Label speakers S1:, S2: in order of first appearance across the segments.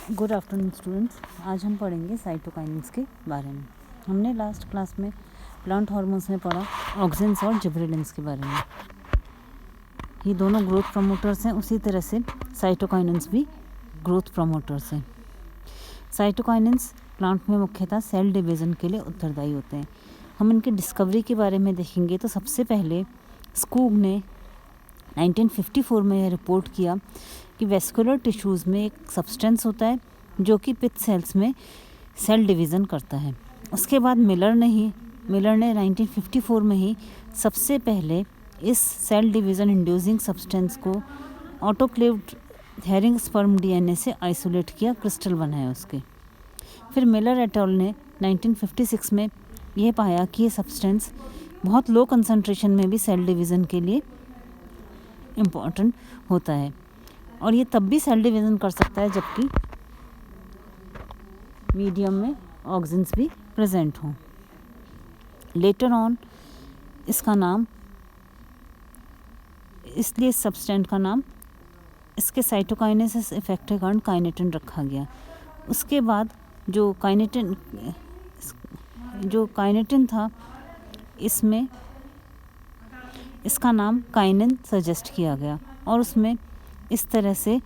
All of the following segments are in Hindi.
S1: Good afternoon students. आज हम पढ़ेंगे साइटोकाइनेंस के बारे में। हमने लास्ट क्लास में प्लांट हार्मोन्स में पढ़ा ऑक्सिन्स और जिबरेलिन्स के बारे में। ये दोनों ग्रोथ प्रमोटर्स हैं, उसी तरह से साइटोकाइनेंस भी ग्रोथ प्रमोटर्स हैं। साइटोकाइनेंस प्लांट में मुख्यतः सेल डिवीज़न के लिए उत्तरदायी होते हैं। हम इनकी डिस्कवरी के बारे में देखेंगे तो सबसे पहले स्कूग ने 1954 में यह रिपोर्ट किया कि वेस्कुलर टिश्यूज़ में एक सब्सटेंस होता है जो कि पिथ सेल्स में सेल डिवीज़न करता है। उसके बाद मिलर ने 1954 में ही सबसे पहले इस सेल डिवीज़न इंड्यूसिंग सब्सटेंस को ऑटोक्लेव्ड हेरिंग स्पर्म डीएनए से आइसोलेट किया, क्रिस्टल बनाया उसके। फिर मिलर एट अल ने 1956 में यह पाया कि ये सब्सटेंस बहुत लो कंसंट्रेशन में भी सेल डिवीज़न के लिए इम्पॉर्टेंट होता है और ये तब भी सेल डिवीज़न कर सकता है जबकि मीडियम में ऑक्सिन्स भी प्रेजेंट हों। लेटर ऑन इसका नाम, इसलिए इस सब्सटेंट का नाम इसके साइटोकाइनेसिस इफेक्ट के कारण काइनेटिन रखा गया। उसके बाद जो काइनेटिन था, इसमें इसका नाम काइनिन सजेस्ट किया गया और उसमें इस तरह से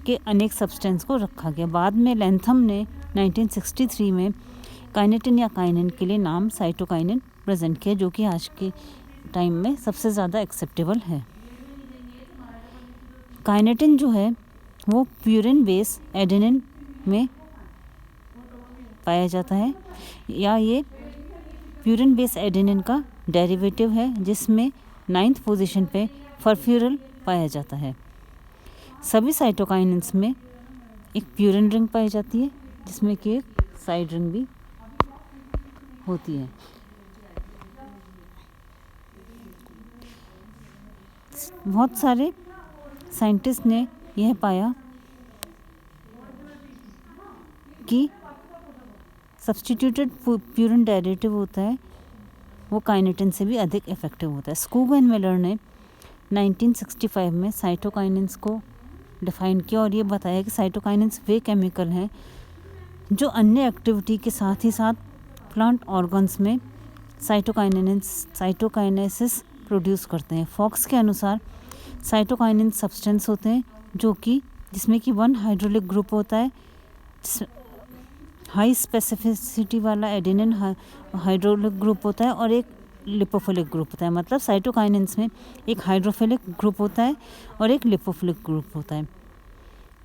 S1: के अनेक सब्सटेंस को रखा गया। बाद में लैंथम ने 1963 में काइनेटिन या काइनिन के लिए नाम साइटोकाइनिन प्रेजेंट किया, जो कि आज के टाइम में सबसे ज़्यादा एक्सेप्टेबल है। काइनेटिन जो है वो प्यूरिन बेस एडेनिन में पाया जाता है, या ये प्यूरिन बेस एडेनिन का डेरिवेटिव है जिसमें 9th पोजीशन पे फर्फ्यूरल पाया जाता है। सभी साइटोकाइनेंस में एक प्यूरिन रिंग पाई जाती है जिसमें कि एक साइड रिंग भी होती है। बहुत सारे साइंटिस्ट ने यह पाया कि सब्स्टिट्यूटेड प्यूरिन डेरिवेटिव होता है वो काइनेटिन से भी अधिक इफेक्टिव होता है। स्कूग एंड मिलर ने 1965 में साइटोकाइनेंस को डिफाइन किया और ये बताया कि साइटोकाइनेंस वे केमिकल हैं जो अन्य एक्टिविटी के साथ ही साथ प्लांट ऑर्गन्स में साइटोकाइनेसिस प्रोड्यूस करते हैं। फॉक्स के अनुसार साइटोकाइनेंस सब्सटेंस होते हैं जो कि जिसमें कि 1 हाइड्रोलिक ग्रुप होता है, हाई स्पेसिफिसिटी वाला एडेनिन हाइड्रोलिक ग्रुप होता है और एक लिपोफिलिक ग्रुप होता है। मतलब साइटोकाइनेंस में एक हाइड्रोफिलिक ग्रुप होता है और एक लिपोफिलिक ग्रुप होता है,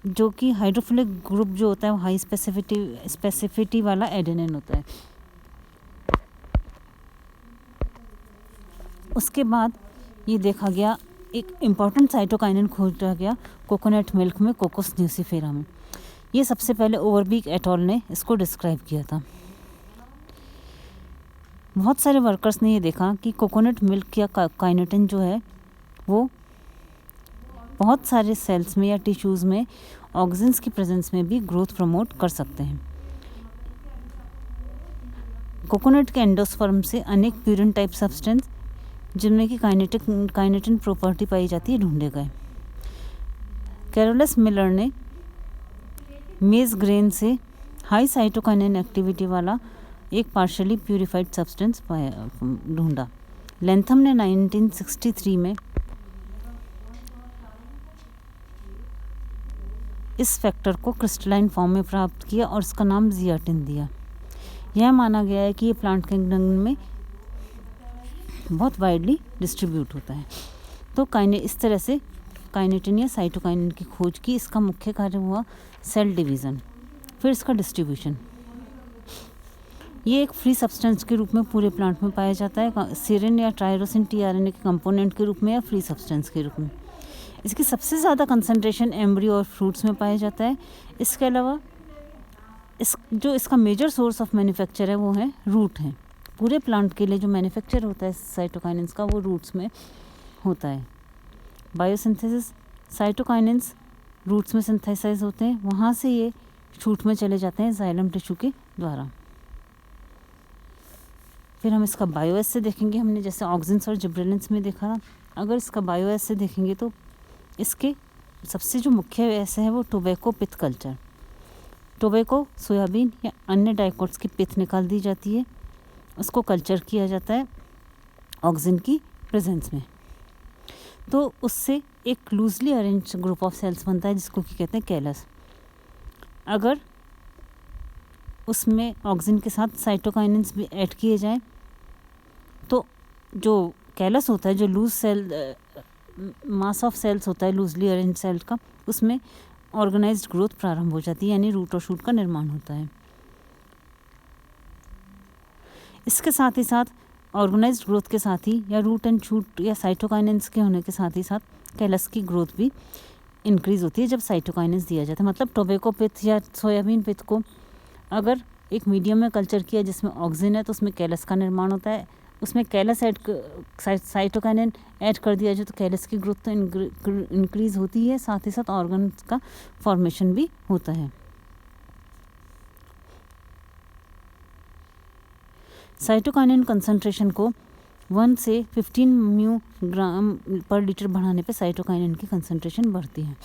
S1: जो कि हाइड्रोफिलिक ग्रुप जो होता है वो हाई स्पेसिफिटी वाला एडेनिन होता है। उसके बाद ये देखा गया, एक इम्पॉर्टेंट साइटोकाइनिन खोजा गया कोकोनट मिल्क में, कोकोस न्यूसीफेरा में। ये सबसे पहले ओवरबीक एट अल ने इसको डिस्क्राइब किया था। बहुत सारे वर्कर्स ने ये देखा कि कोकोनट मिल्क या काइनेटिन जो है वो बहुत सारे सेल्स में या टिश्यूज़ में ऑक्सिन्स की प्रेजेंस में भी ग्रोथ प्रमोट कर सकते हैं। कोकोनट के एंडोस्पर्म से अनेक प्यूरिन टाइप सब्सटेंस जिनमें कि काइनेटिन प्रॉपर्टी पाई जाती है ढूंढे गए। कैरोलस मिलर ने मेज ग्रेन से हाई साइटोकाइनिन एक्टिविटी वाला एक पार्शियली प्यूरिफाइड सब्सटेंस ढूंढा। लैंथम ने 1963 में इस फैक्टर को क्रिस्टलाइन फॉर्म में प्राप्त किया और इसका नाम जियाटिन दिया। यह माना गया है कि ये प्लांट किंगडम में बहुत वाइडली डिस्ट्रीब्यूट होता है। तो इस तरह से काइनेटिन या साइटोकाइनिन की खोज की। इसका मुख्य कार्य हुआ सेल डिवीज़न। फिर इसका डिस्ट्रीब्यूशन, ये एक फ्री सब्सटेंस के रूप में पूरे प्लांट में पाया जाता है, सीरिन या ट्राइरोसिन टीआरएनए के कंपोनेंट के रूप में या फ्री सब्सटेंस के रूप में। इसकी सबसे ज़्यादा कंसंट्रेशन एम्ब्रियो और फ्रूट्स में पाया जाता है। इसके अलावा इसका मेजर सोर्स ऑफ मैन्युफैक्चर है वो है रूट है। पूरे प्लांट के लिए जो मैन्युफैक्चर होता है साइटोकाइनेंस का वो रूट्स में होता है। बायोसिंथेसिस, साइटोकाइनेंस रूट्स में सिंथेसाइज होते हैं, वहाँ से ये शूट में चले जाते हैं जाइलम टिश्यू के द्वारा। फिर हम इसका बायोएस से देखेंगे। हमने जैसे ऑक्सिन्स और जिब्रेलिन्स में देखा था, अगर इसका बायोएस से देखेंगे तो इसके सबसे जो मुख्य ऐसे है वो टोबैको पिथ कल्चर। टोबैको, सोयाबीन या अन्य डाइकोट्स की पिथ निकाल दी जाती है, उसको कल्चर किया जाता है ऑक्सिन की प्रेजेंस में, तो उससे एक loosely arrange group of cells बनता है जिसको कि कहते हैं कैलस। अगर उसमें ऑक्सिन के साथ साइटोकाइनेंस भी ऐड किए जाएं तो जो कैलस होता है, जो loose cell mass of cells होता है लूजली अरेंज सेल का, उसमें ऑर्गेनाइज्ड ग्रोथ प्रारंभ हो जाती है, यानी रूट और शूट का निर्माण होता है। इसके साथ ही साथ ऑर्गेनाइज्ड ग्रोथ के साथ ही या रूट एंड शूट या साइटोकाइनेंस के होने के साथ ही साथ कैलस की ग्रोथ भी इंक्रीज होती है जब साइटोकाइनेंस दिया जाता है। मतलब टोबैको पिथ या सोयाबीन पिथ को अगर एक मीडियम में कल्चर किया जिसमें ऑक्सिन है तो उसमें कैलस का निर्माण होता है, उसमें कैलस साइटोकाइनेन ऐड कर दिया जाए तो कैलस की ग्रोथ तो इंक्रीज होती है, साथ ही साथ ऑर्गन्स का फॉर्मेशन भी होता है। साइटोकाइनेन कंसंट्रेशन को 1 से 15 म्यू ग्राम पर लीटर बढ़ाने पे साइटोकाइनेन की कंसंट्रेशन बढ़ती है।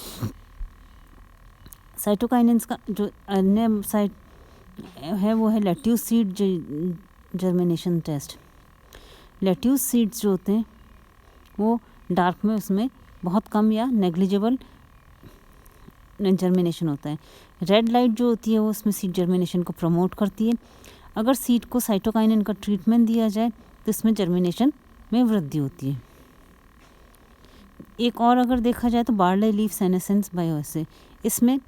S1: साइटोकाइनेंस का जो अन्य साइट है वो है lettuce seed germination test. Lettuce seeds जो होते हैं वो डार्क में उसमें बहुत कम या नेग्लिजिबल जर्मिनेशन होता है। रेड लाइट जो होती है वो उसमें सीड जर्मिनेशन को प्रमोट करती है। अगर सीड को साइटोकाइनेन का ट्रीटमेंट दिया जाए तो इसमें जर्मिनेशन में वृद्धि होती है। एक और अगर देखा जाए तो बार्ले लीफ सेनेसेंस बायोएसे, इसमें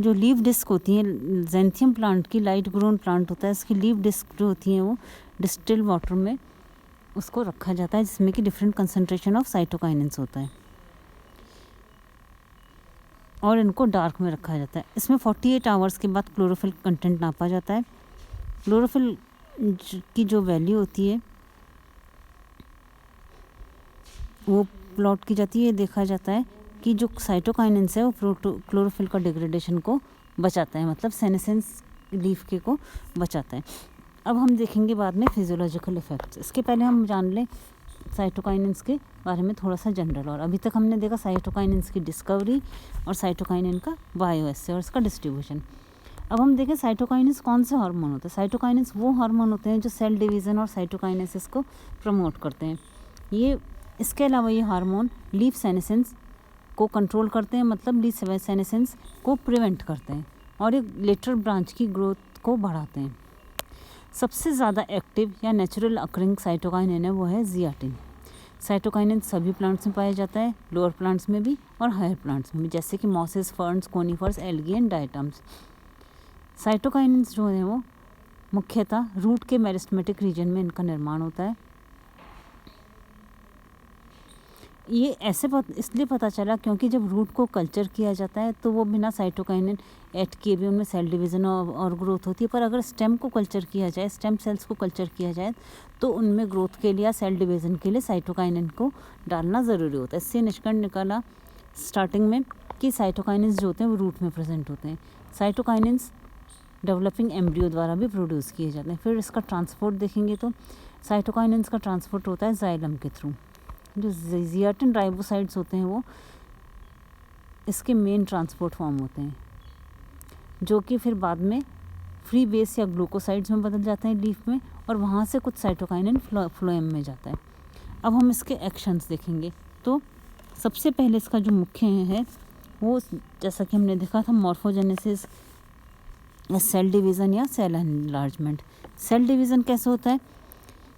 S1: जो लीफ डिस्क होती हैं जेंथियम प्लांट की, लाइट ग्रोन प्लांट होता है, इसकी लीफ डिस्क जो होती हैं वो डिस्टिल वाटर में उसको रखा जाता है जिसमें कि डिफरेंट कंसंट्रेशन ऑफ साइटोकाइनेंस होता है और इनको डार्क में रखा जाता है। इसमें 48 आवर्स के बाद क्लोरोफिल कंटेंट नापा जाता है। क्लोरोफिल की जो वैल्यू होती है वो प्लॉट की जाती है। देखा जाता है कि जो साइटोकाइनेंस है वो क्लोरोफिल का डिग्रेडेशन को बचाता है, मतलब सेनेसेंस लीफ के को बचाता है। अब हम देखेंगे बाद में फिजियोलॉजिकल इफेक्ट्स। इसके पहले हम जान लें साइटोकाइनेंस के बारे में थोड़ा सा जनरल। और अभी तक हमने देखा साइटोकाइनेंस की डिस्कवरी और साइटोकाइनेन का बायोएसे और इसका डिस्ट्रीब्यूशन। अब हम देखें साइटोकाइनेंस कौन से हार्मोन होते हैं। साइटोकाइनेंस वो हार्मोन होते हैं जो सेल डिवीज़न और साइटोकाइनेसिस को प्रमोट करते हैं। ये इसके अलावा ये हार्मोन लीफ सेनेसेंस को कंट्रोल करते हैं, मतलब लीफ सेनेसेंस को प्रिवेंट करते हैं और एक लेटरल ब्रांच की ग्रोथ को बढ़ाते हैं। सबसे ज़्यादा एक्टिव या नेचुरल अकरिंग साइटोकाइनेन है वो है जियाटिन। साइटोकाइनेन सभी प्लांट्स में पाया जाता है, लोअर प्लांट्स में भी और हायर प्लांट्स में भी, जैसे कि mosses, ferns, conifers, algae and diatoms. Cytokinins जो है वो मुख्यतः रूट के मेरिस्टेमेटिक रीजन में इनका निर्माण होता है। ये ऐसे इसलिए पता चला क्योंकि जब रूट को कल्चर किया जाता है तो वो बिना साइटोकाइनेन ऐड किए भी उनमें सेल डिवीज़न और ग्रोथ होती है, पर अगर स्टेम को कल्चर किया जाए, स्टेम सेल्स को कल्चर किया जाए तो उनमें ग्रोथ के लिए या सेल डिवीज़न के लिए साइटोकाइनेन को डालना ज़रूरी होता है। इससे निष्कर्ष निकाला स्टार्टिंग में कि साइटोकाइनेंस जो होते हैं वो रूट में प्रेजेंट होते हैं। साइटोकाइनेंस डेवलपिंग एम्ब्रियो द्वारा भी प्रोड्यूस किए जाते हैं। फिर इसका ट्रांसपोर्ट देखेंगे तो साइटोकाइनेंस का ट्रांसपोर्ट होता है जाइलम के थ्रू। जो जियाटिन राइबोसाइड्स होते हैं वो इसके मेन ट्रांसपोर्ट फॉर्म होते हैं, जो कि फिर बाद में फ्री बेस या ग्लूकोसाइड्स में बदल जाते हैं लीफ में, और वहाँ से कुछ साइटोकाइनेन फ्लोएम में जाता है। अब हम इसके एक्शंस देखेंगे तो सबसे पहले इसका जो मुख्य है वो, जैसा कि हमने देखा था, मॉर्फोजेनेसिस या सेल डिवीज़न या सेल एनलार्जमेंट। सेल डिवीज़न कैसे होता है?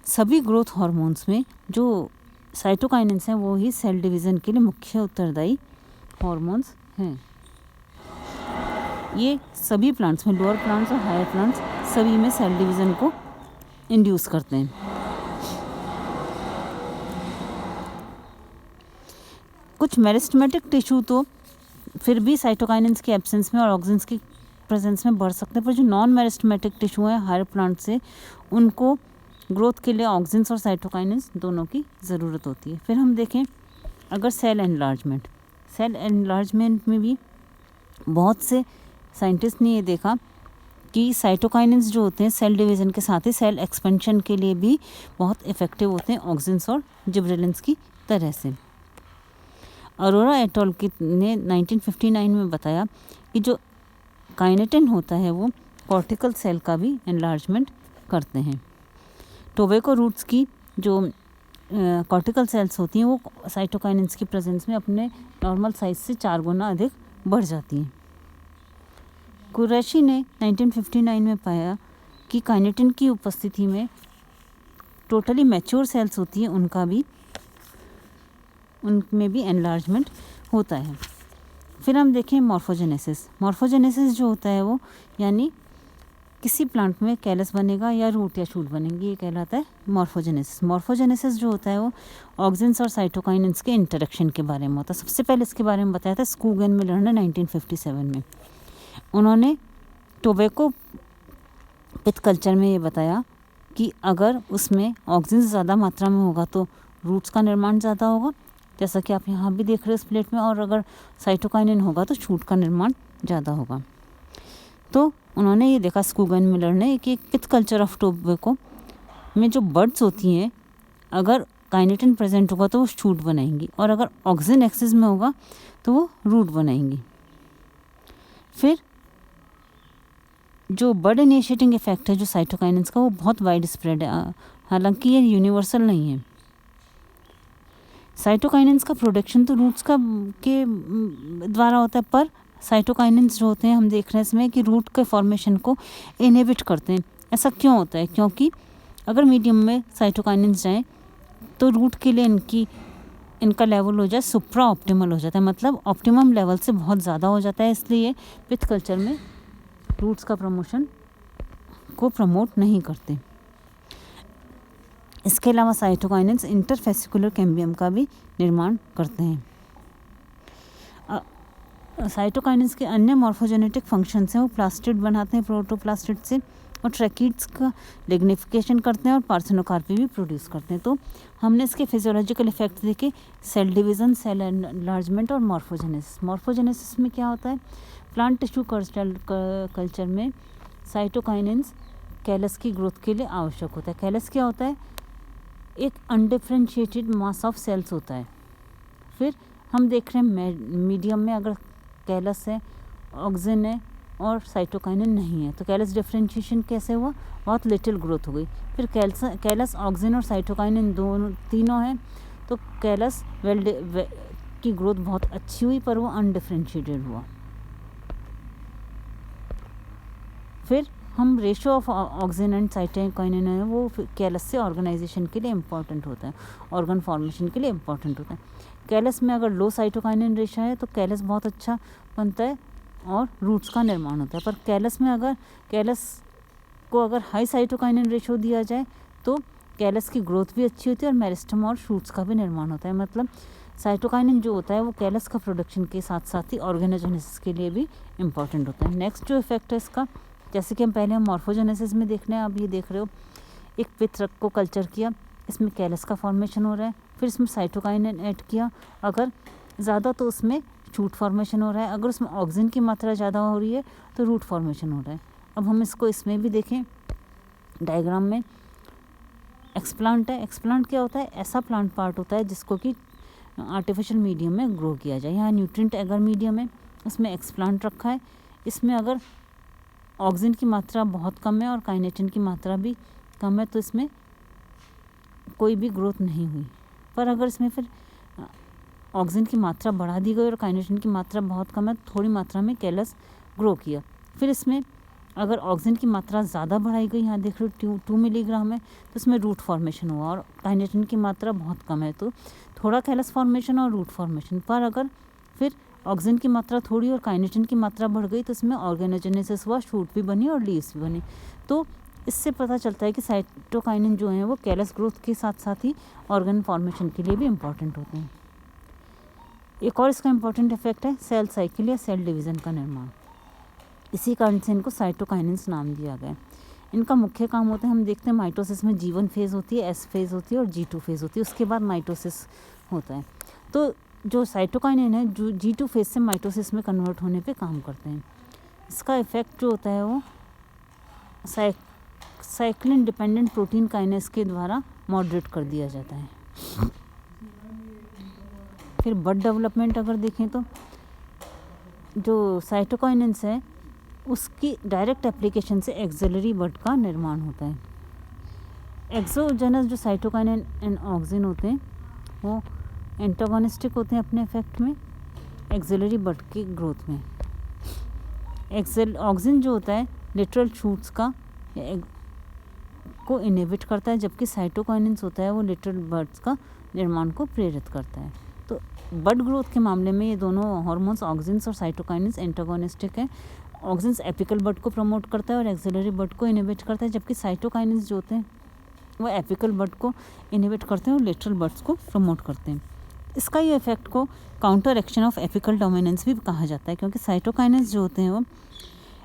S1: सभी ग्रोथ हार्मोन्स में जो साइटोकाइनेंस हैं वो ही सेल डिवीज़न के लिए मुख्य उत्तरदायी हार्मोन्स हैं। ये सभी प्लांट्स में, लोअर प्लांट्स और हायर प्लांट्स सभी में सेल डिवीज़न को इंड्यूस करते हैं। कुछ मेरिस्टेमेटिक टिश्यू तो फिर भी साइटोकाइनेंस के एब्सेंस में और ऑक्सिन्स की प्रेजेंस में बढ़ सकते हैं, पर जो नॉन मेरिस्टेमेटिक टिश्यू हैं हायर प्लांट से, उनको ग्रोथ के लिए ऑक्सिन्स और साइटोकाइनेंस दोनों की ज़रूरत होती है। फिर हम देखें अगर सेल एनलार्जमेंट में भी बहुत से साइंटिस्ट ने ये देखा कि साइटोकाइनेंस जो होते हैं सेल डिवीज़न के साथ ही सेल एक्सपेंशन के लिए भी बहुत इफ़ेक्टिव होते हैं ऑक्सिन्स और जिबरेलिन्स की तरह से। अरोरा एट अल ने 1959 में बताया कि जो काइनेटिन होता है वो कॉर्टिकल सेल का भी एनलार्जमेंट करते हैं। टोबैको रूट्स की जो कॉर्टिकल सेल्स होती हैं वो साइटोकाइनिन्स की प्रेजेंस में अपने नॉर्मल साइज से 4 गुना अधिक बढ़ जाती हैं। कुरैशी ने 1959 में पाया कि काइनेटिन की उपस्थिति में टोटली मैच्योर सेल्स होती हैं उनमें भी एनलार्जमेंट होता है। फिर हम देखें मॉर्फोजेनेसिस। मॉर्फोजेनेसिस जो होता है वो यानी किसी प्लांट में कैलस बनेगा या रूट या शूट बनेंगी, ये कहलाता है मॉर्फोजेनेसिस। मॉर्फोजेनेसिस जो होता है वो ऑक्सिन्स और साइटोकाइनिन्स के इंटरेक्शन के बारे में होता है। सबसे पहले इसके बारे में बताया था स्कूगन मिलर ने 1957 में। उन्होंने टोबैको पिथ कल्चर में ये बताया कि अगर उसमें ऑक्सिन्स ज़्यादा मात्रा में होगा तो रूट्स का निर्माण ज़्यादा होगा, जैसा कि आप यहाँ भी देख रहे हो इस प्लेट में, और अगर साइटोकाइनिन होगा तो शूट का निर्माण ज़्यादा होगा। तो उन्होंने ये देखा स्कूगन मिलर ने कि पिथ कल्चर ऑफ टोबैको में जो बर्ड्स होती हैं अगर काइनेटिन प्रेजेंट होगा तो वो शूट बनाएंगी, और अगर ऑक्सिन एक्सेस में होगा तो वो रूट बनाएंगी। फिर जो बर्ड इनिशिएटिंग इफेक्ट है जो साइटोकाइनिन्स का वो बहुत वाइड स्प्रेड है, हालांकि ये यूनिवर्सल नहीं है। साइटोकाइनिन्स का प्रोडक्शन तो रूट्स के द्वारा होता है, पर साइटोकाइनिन्स जो होते हैं हम देख रहे हैं इसमें कि रूट के फॉर्मेशन को इनहिबिट करते हैं। ऐसा क्यों होता है? क्योंकि अगर मीडियम में साइटोकाइनिन्स जाएँ तो रूट के लिए इनका लेवल हो जाए सुप्रा ऑप्टिमल हो जाता है, मतलब ऑप्टिमम लेवल से बहुत ज़्यादा हो जाता है, इसलिए पिथ कल्चर में रूट्स का प्रमोशन को प्रमोट नहीं करते। इसके अलावा साइटोकाइनिन्स इंटरफेसिकुलर कैम्बियम का भी निर्माण करते हैं। साइटोकाइनिन्स के अन्य मॉर्फोजेनेटिक फंक्शंस हैं, वो प्लास्टिड बनाते हैं प्रोटोप्लास्टिड से, और ट्रैकिड्स का लिग्निफिकेशन करते हैं और पार्थिनोकार्पी भी प्रोड्यूस करते हैं। तो हमने इसके फिजियोलॉजिकल इफेक्ट देखे, सेल डिवीज़न, सेल एनलार्जमेंट और मॉर्फोजेनेसिस। मॉर्फोजेनेसिस में क्या होता है? प्लांट टिश्यू कल्चर में साइटोकाइनिन्स कैलस की ग्रोथ के लिए आवश्यक होता है। कैलस क्या होता है? एक अनडिफरेंशिएटेड मास ऑफ सेल्स होता है। फिर हम देख रहे हैं मीडियम में अगर कैलस है, ऑक्सिन है और साइटोकाइनिन नहीं है तो कैलस डिफरेंशिएशन कैसे हुआ? बहुत लिटिल ग्रोथ हो गई। फिर कैलस, ऑक्सिन और साइटोकाइनिन तीनों हैं तो कैलस की ग्रोथ बहुत अच्छी हुई, पर वो अनडिफरेंशिएटेड हुआ। फिर हम ratio of auxin and cytokinin है वो कैलस से ऑर्गेनाइजेशन के लिए इम्पॉर्टेंट होता है, ऑर्गन फॉर्मेशन के लिए इम्पॉर्टेंट होता है। कैलस में अगर लो साइटोकाइनिन रेशियो है तो कैलस बहुत अच्छा बनता है और रूट्स का निर्माण होता है, पर कैलस में अगर हाई साइटोकाइनिन रेशियो दिया जाए तो कैलस की ग्रोथ भी अच्छी होती है और मेरिस्टम और शूट्स का भी निर्माण होता है। मतलब साइटोकाइनिन जो होता है वो कैलस का प्रोडक्शन के साथ साथ ही ऑर्गेनोजेनेसिस के लिए भी इम्पॉर्टेंट होता है। नेक्स्ट जो इफेक्ट है इसका, जैसे कि हम पहले मॉर्फोजेनेसिस में देख रहे हैं, आप ये देख रहे हो एक पिथ को कल्चर किया, इसमें कैलस का फॉर्मेशन हो रहा है, फिर इसमें साइटोकाइनिन ऐड किया, अगर ज़्यादा तो उसमें शूट फॉर्मेशन हो रहा है, अगर उसमें ऑक्सिन की मात्रा ज़्यादा हो रही है तो रूट फॉर्मेशन हो रहा है। अब हम इसको इसमें भी देखें डायग्राम में। एक्सप्लांट है, एक्सप्लांट क्या होता है? ऐसा प्लांट पार्ट होता है जिसको कि आर्टिफिशियल मीडियम में ग्रो किया जाए। यहाँ न्यूट्रिएंट एगर मीडियम है, उसमें एक्सप्लांट रखा है, इसमें अगर ऑक्सिन की मात्रा बहुत कम है और काइनेटिन की मात्रा भी कम है तो इसमें कोई भी ग्रोथ नहीं हुई। पर अगर इसमें फिर ऑक्सिन की मात्रा बढ़ा दी गई और काइनेटिन की मात्रा बहुत कम है तो थोड़ी मात्रा में कैलस ग्रो किया। फिर इसमें अगर ऑक्सिन की मात्रा ज़्यादा बढ़ाई गई, यहाँ देख रहे हो 2 मिलीग्राम है तो इसमें रूट फॉर्मेशन हुआ, और काइनेटिन की मात्रा बहुत कम है तो थोड़ा कैलस फॉर्मेशन और रूट फॉर्मेशन। पर अगर फिर ऑक्सिन की मात्रा थोड़ी और काइनेटिन की मात्रा बढ़ गई तो इसमें ऑर्गेनोजेनेसिस हुआ, शूट भी बनी और लीव्स भी बनी। तो इससे पता चलता है कि साइटोकाइनिन जो हैं वो कैलस ग्रोथ के साथ साथ ही ऑर्गन फॉर्मेशन के लिए भी इम्पॉर्टेंट होते हैं। एक और इसका इम्पॉर्टेंट इफेक्ट है सेल साइकिल या सेल डिवीज़न का निर्माण। इसी कारण से इनको साइटोकाइनिन्स नाम दिया गया है। इनका मुख्य काम होता है, हम देखते हैं माइटोसिस में G1 फेज़ होती है, S फेज़ होती है और G2 फेज़ होती है, उसके बाद माइटोसिस होता है। तो जो साइटोकाइनिन है जो G2 फेज़ से माइटोसिस में कन्वर्ट होने पे काम करते हैं। इसका इफेक्ट जो होता है वो साइक्लिन डिपेंडेंट प्रोटीन काइनेस के द्वारा मॉडरेट कर दिया जाता है। फिर बड डेवलपमेंट अगर देखें तो जो साइटोकाइनिन्स है उसकी डायरेक्ट एप्लीकेशन से एक्सिलरी बट का निर्माण होता है। एक्सोजेनस जो साइटोकाइन एंड ऑक्सिन होते हैं वो एंटागोनिस्टिक होते हैं अपने इफेक्ट में एक्सिलरी बट की ग्रोथ में। ऑक्सिन जो होता है लेटरल शूट्स का को इनहिबिट करता है, जबकि साइटोकाइनेंस होता है वो लेटरल बड्स का निर्माण को प्रेरित करता है। तो बड ग्रोथ के मामले में ये दोनों हार्मोन्स ऑक्सिन्स और साइटोकाइनेंस एंटागोनिस्टिक है। ऑक्सिन्स एपिकल बड को प्रमोट करता है और एक्सिलरी बड को इनहिबिट करता है, जबकि साइटोकाइनेंस जो होते हैं वो एपिकल बड को इनहिबिट करते हैं और लेटरल बड्स को प्रमोट करते हैं। इसका ये इफेक्ट को counter action of apical dominance भी कहा जाता है, क्योंकि साइटोकाइनेंस जो होते हैं वो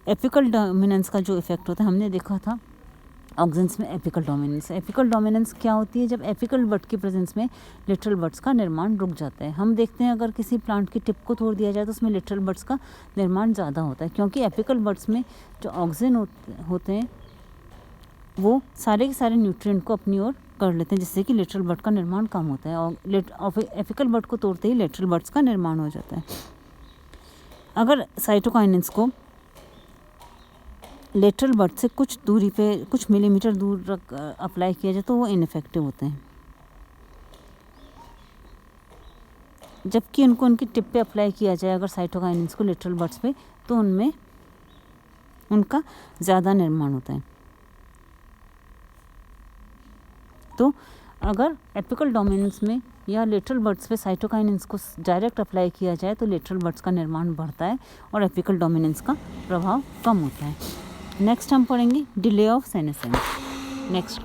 S1: एपिकल डोमिनेंस का जो इफेक्ट होता है हमने देखा था ऑक्सिन्स में एपिकल डोमिनेंस। एपिकल डोमिनेंस क्या होती है? जब एपिकल बड की प्रेजेंस में लेटरल बड्स का निर्माण रुक जाता है। हम देखते हैं अगर किसी प्लांट की टिप को तोड़ दिया जाए तो उसमें लेटरल बड्स का निर्माण ज़्यादा होता है, क्योंकि एपिकल बड्स में जो ऑक्सिन होते हैं वो सारे के सारे न्यूट्रिएंट को अपनी ओर कर लेते हैं, जिससे कि लेटरल बड का निर्माण कम होता है और एपिकल बड को तोड़ते ही लेटरल बड्स का निर्माण हो जाता है। अगर साइटोकाइनेंस को लेटरल बड से कुछ दूरी पे कुछ मिलीमीटर दूर रख अप्लाई किया जाए तो वो इनफेक्टिव होते हैं, जबकि उनको उनकी टिप पे अप्लाई किया जाए अगर साइटोकाइनेंस को लेटरल बड्स पे तो उनमें उनका ज़्यादा निर्माण होता है। तो अगर एपिकल डोमिनेंस में या लेटरल बड्स पे साइटोकाइनेंस को डायरेक्ट अप्लाई किया जाए तो लेटरल बड्स का निर्माण बढ़ता है और एपिकल डोमिनेंस का प्रभाव कम होता है। नेक्स्ट हम पढ़ेंगे डिले ऑफ सेनेसेंस नेक्स्ट